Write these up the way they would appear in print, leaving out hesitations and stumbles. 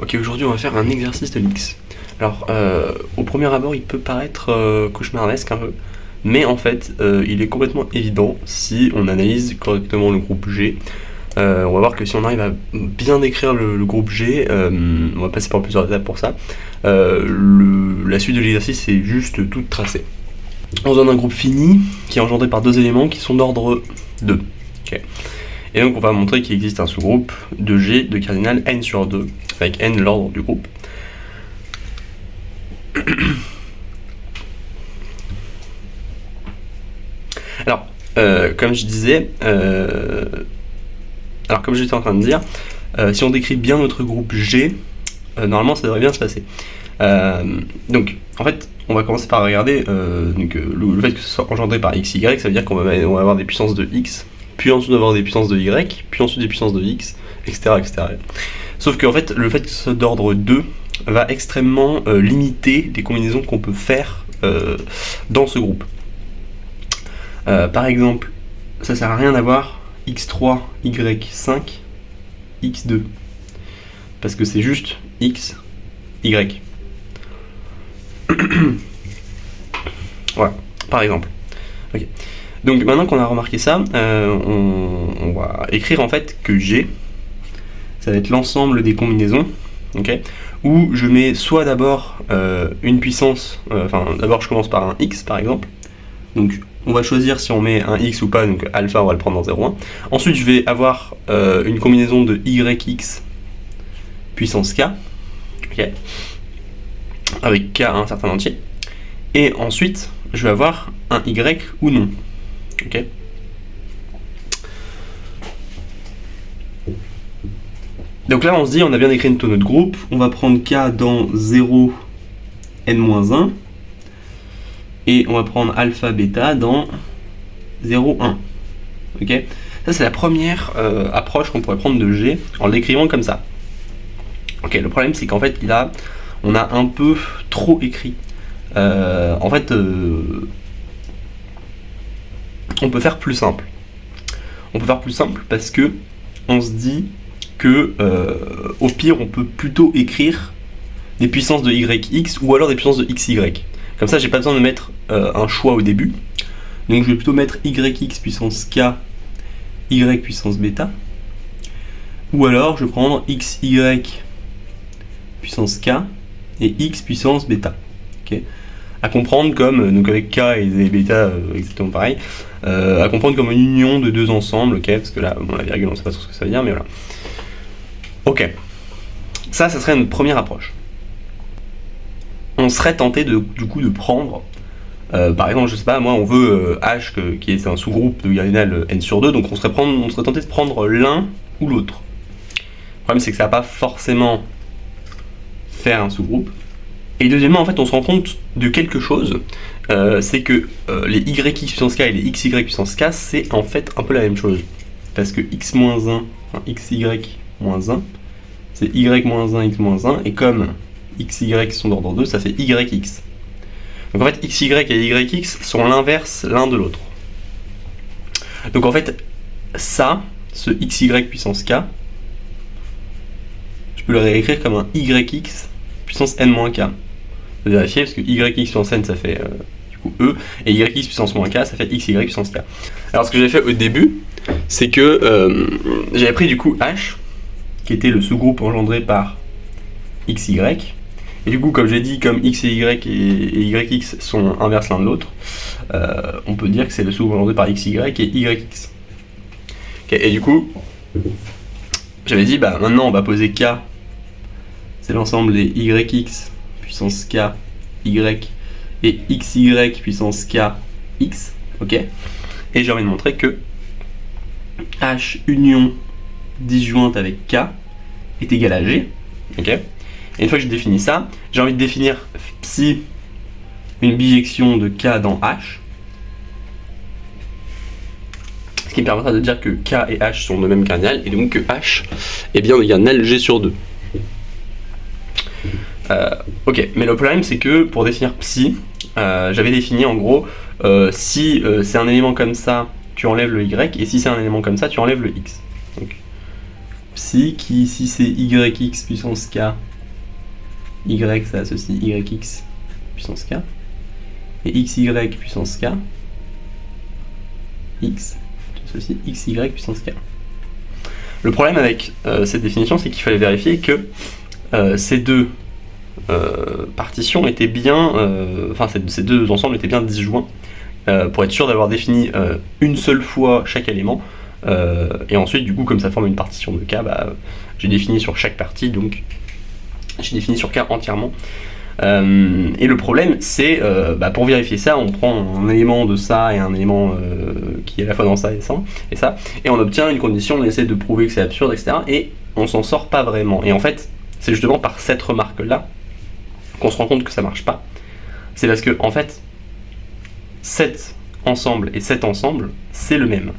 Ok, aujourd'hui on va faire un exercice de l'X. Alors, au premier abord, il peut paraître cauchemardesque un peu, mais en fait, il est complètement évident si on analyse correctement le groupe G. On va voir que si on arrive à bien décrire le groupe G, on va passer par plusieurs étapes pour ça. La suite de l'exercice est juste toute tracée. On se donne un groupe fini qui est engendré par deux éléments qui sont d'ordre 2. Okay. Et donc on va montrer qu'il existe un sous-groupe de G de cardinal n sur 2, avec n l'ordre du groupe. Alors, comme je disais, comme j'étais en train de dire, si on décrit bien notre groupe G, normalement ça devrait bien se passer. Donc, en fait, on va commencer par regarder le fait que ce soit engendré par x, y, ça veut dire qu'on va avoir des puissances de x, puis ensuite on va avoir des puissances de y, puis ensuite des puissances de x, etc. etc. Sauf qu'en fait, le fait que ce soit d'ordre 2 va extrêmement limiter les combinaisons qu'on peut faire dans ce groupe. Par exemple, ça sert à rien d'avoir x3, y5, x2, parce que c'est juste x, y. Voilà, par exemple. Okay. Donc maintenant qu'on a remarqué ça, on va écrire en fait que G, ça va être l'ensemble des combinaisons, okay, où je mets soit d'abord une puissance, d'abord je commence par un x par exemple, donc on va choisir si on met un x ou pas, donc alpha on va le prendre dans 0,1. Ensuite je vais avoir une combinaison de yx puissance k, okay, avec k un certain entier, et ensuite je vais avoir un y ou non. Okay. Donc là on se dit on a bien écrit notre groupe, on va prendre k dans 0 n-1 et on va prendre alpha bêta dans 0 1. Okay. Ça c'est la première approche qu'on pourrait prendre de G en l'écrivant comme ça. Ok, le problème c'est qu'en fait là on a un peu trop écrit. On peut faire plus simple. On peut faire plus simple parce que on se dit que au pire on peut plutôt écrire des puissances de yx ou alors des puissances de xy. Comme ça j'ai pas besoin de mettre un choix au début. Donc je vais plutôt mettre yx puissance k, y puissance bêta. Ou alors je vais prendre xy puissance k et x puissance bêta. Okay. À comprendre comme, donc avec k et bêta exactement pareil, à comprendre comme une union de deux ensembles, ok, parce que là, bon, la virgule, on ne sait pas trop ce que ça veut dire, mais voilà. Ok, ça serait une première approche. On serait tenté du coup de prendre, par exemple, je sais pas, moi on veut h qui est un sous-groupe de cardinal n sur 2, donc on serait tenté de prendre l'un ou l'autre. Le problème c'est que ça va pas forcément faire un sous-groupe. Et deuxièmement, en fait, on se rend compte de quelque chose, c'est que les yx puissance k et les xy puissance k, c'est en fait un peu la même chose. Parce que x-1, enfin xy-1, c'est y-1, x-1, et comme xy sont d'ordre 2, ça fait yx. Donc en fait, xy et yx sont l'inverse l'un de l'autre. Donc en fait, ça, ce xy puissance k, je peux le réécrire comme un yx puissance n-k. De vérifier parce que yx puissance n ça fait du coup e et yx puissance moins k ça fait xy puissance k. Alors ce que j'ai fait au début c'est que j'avais pris du coup h qui était le sous-groupe engendré par xy et du coup comme j'ai dit comme x et y et yx sont inverses l'un de l'autre, on peut dire que c'est le sous-groupe engendré par xy et yx. Okay, et du coup j'avais dit bah maintenant on va poser k, c'est l'ensemble des yx puissance k, y et xy puissance k, x, ok. Et j'ai envie de montrer que h union disjointe avec k est égal à g, ok. Et une fois que j'ai défini ça, j'ai envie de définir psi une bijection de k dans h, ce qui me permettra de dire que k et h sont de même cardinal et donc que h est bien de cardinal g sur 2. Ok, mais le problème c'est que pour définir psi, j'avais défini en gros si c'est un élément comme ça, tu enlèves le y, et si c'est un élément comme ça, tu enlèves le x. Donc, psi qui ici c'est yx puissance k, y ça associe yx puissance k, et xy puissance k, x associe xy puissance k. Le problème avec cette définition, c'est qu'il fallait vérifier que ces deux partitions étaient bien, ces deux ensembles étaient bien disjoints, pour être sûr d'avoir défini une seule fois chaque élément, et ensuite du coup comme ça forme une partition de K, j'ai défini sur chaque partie, donc j'ai défini sur K entièrement. Et le problème c'est, pour vérifier ça, on prend un élément de ça et un élément qui est à la fois dans ça et ça, et on obtient une condition, on essaie de prouver que c'est absurde, etc. Et on s'en sort pas vraiment. Et en fait, c'est justement par cette remarque-là qu'on se rend compte que ça marche pas. C'est parce que, en fait, cet ensemble et cet ensemble, c'est le même.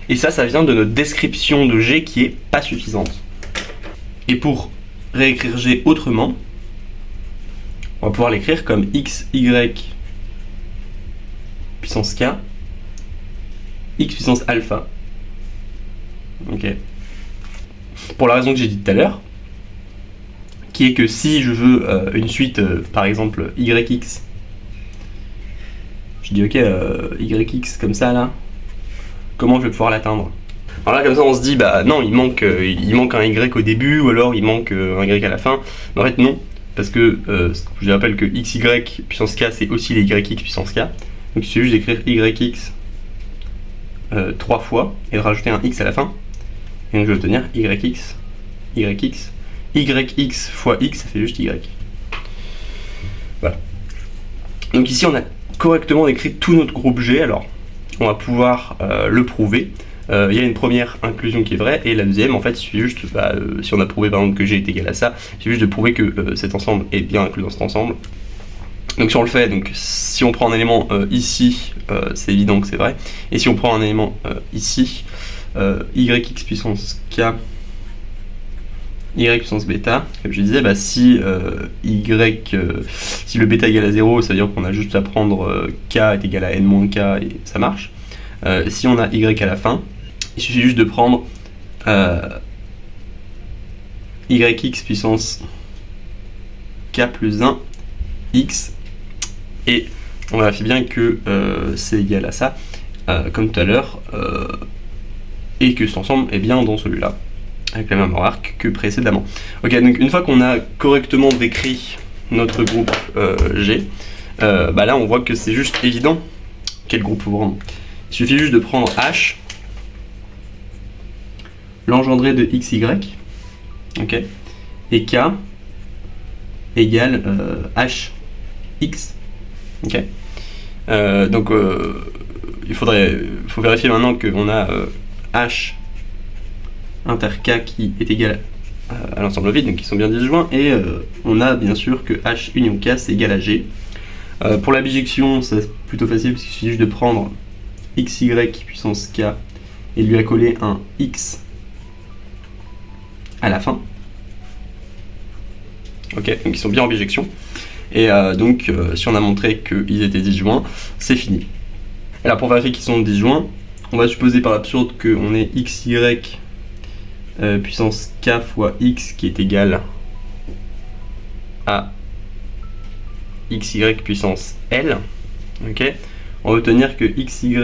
Et ça vient de notre description de G qui est pas suffisante. Et pour réécrire G autrement, on va pouvoir l'écrire comme xy puissance k, x puissance alpha. Ok. Pour la raison que j'ai dit tout à l'heure, qui est que si je veux une suite, par exemple yx, je dis ok, yx comme ça là, comment je vais pouvoir l'atteindre? Alors là comme ça on se dit non, il manque un y au début, ou alors il manque un y à la fin. Mais en fait non, parce que je rappelle que xy puissance k c'est aussi les yx puissance k. Donc il suffit juste d'écrire yx 3 fois et de rajouter un x à la fin. Et donc je vais obtenir yx fois x, ça fait juste y. Voilà. Donc ici on a correctement écrit tout notre groupe G, alors on va pouvoir le prouver. Il y a une première inclusion qui est vraie, et la deuxième, en fait, il suffit juste, si on a prouvé par exemple que G est égal à ça, il suffit juste de prouver que cet ensemble est bien inclus dans cet ensemble. Donc si on le fait, donc si on prend un élément ici, c'est évident que c'est vrai, et si on prend un élément ici, yx puissance k, y puissance bêta, comme je disais, si si le bêta égale à 0, ça veut dire qu'on a juste à prendre k est égal à n-k et ça marche. Si on a y à la fin, il suffit juste de prendre yx puissance k plus 1 x, et on vérifie bien que c'est égal à ça, comme tout à l'heure, et que cet ensemble est bien dans celui-là, avec la même remarque que précédemment. Ok, donc une fois qu'on a correctement décrit notre groupe G, là on voit que c'est juste évident quel groupe faut prendre. Il suffit juste de prendre H, l'engendré de XY, ok, et K égale HX, ok. Donc il faut vérifier maintenant qu'on a H inter K qui est égal à l'ensemble vide, donc ils sont bien disjoints, et on a bien sûr que H union K c'est égal à G. Pour la bijection, c'est plutôt facile parce qu'il suffit juste de prendre xy puissance k et lui accoler un x à la fin. Ok, donc ils sont bien en bijection. Et donc si on a montré qu'ils étaient disjoints, c'est fini. Alors pour vérifier qu'ils sont disjoints, on va supposer par l'absurde qu'on ait xy puissance k fois x qui est égal à xy puissance l. Ok, on va obtenir que xy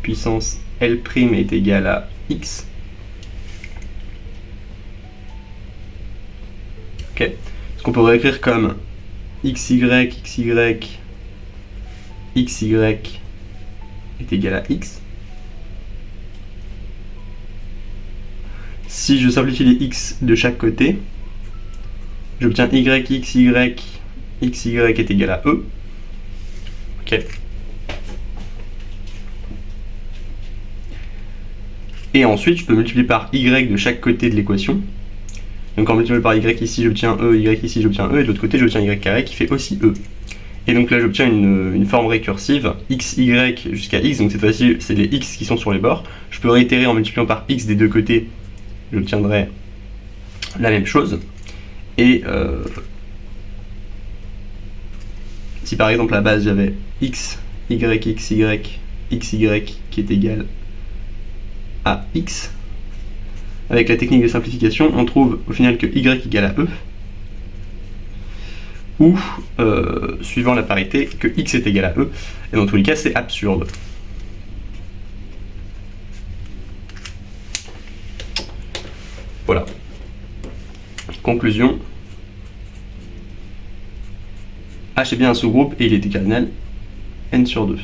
puissance l' est égal à x. Ok, ce qu'on peut réécrire comme xy est égal à x. Si je simplifie les x de chaque côté, j'obtiens yxy est égal à e. Ok. Et ensuite, je peux multiplier par y de chaque côté de l'équation. Donc en multipliant par y ici, j'obtiens e, y ici, j'obtiens e, et de l'autre côté, j'obtiens y carré qui fait aussi e. Et donc là, j'obtiens une forme récursive, xy jusqu'à x, donc cette fois-ci, c'est les x qui sont sur les bords. Je peux réitérer en multipliant par x des deux côtés, j'obtiendrai la même chose. Et si par exemple à la base j'avais x, y, xy qui est égal à x, avec la technique de simplification, on trouve au final que y égale à e, ou, suivant la parité, que x est égal à e, et dans tous les cas, c'est absurde. Voilà. Conclusion. H est bien un sous-groupe et il est cardinal n sur 2.